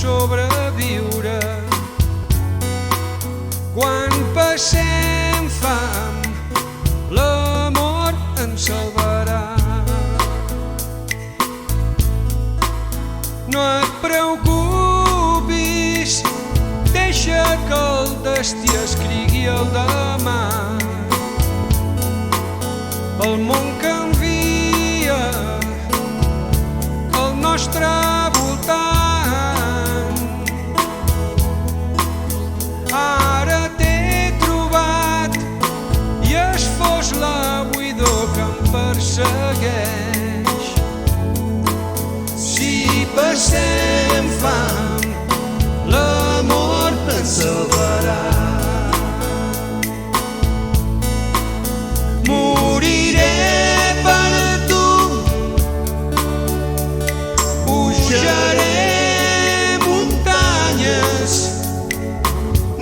sobreviure. Quan passem fam, l'amor ens salvarà. No et preocupis, deixa que el destí escrigui el demà. El món canvia al nostre voltant. Ara t'he trobat i es fos la buidor que em persegueix. Si passem fam, l'amor ens salvarà. Moriré per tu, pujaré muntanyes,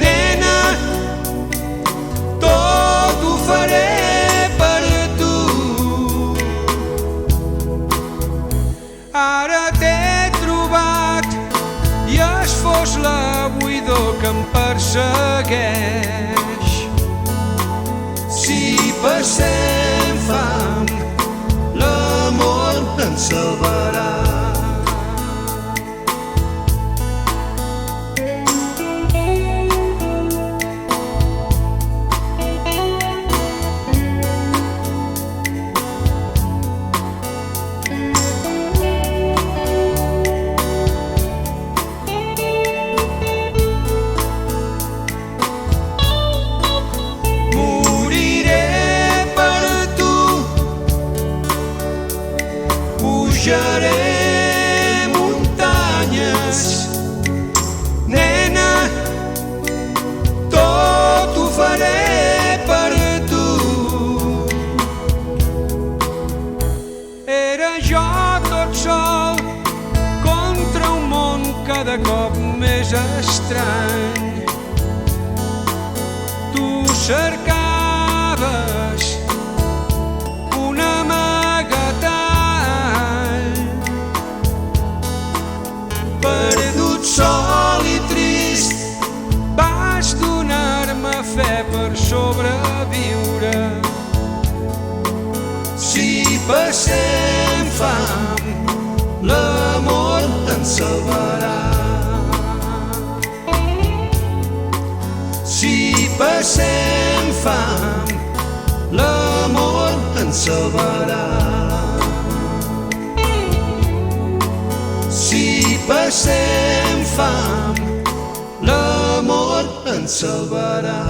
nena, tot ho faré per tu. Ara t'he trobat i es fos la buidor que em persegueix. Si passem fam, l'amor ens salvarà. Pujaré muntanyes, nena, tot ho faré per tu. Era jo tot sol contra un món cada cop més estrany. Tu cercaves un amagatall, perdut, sol i trist, vas donar-me fe per sobreviure. Si passem fam, l'amor ens salvarà. Si passem fam, l'amor ens salvarà. Si passem fam, l'amor ens salvarà.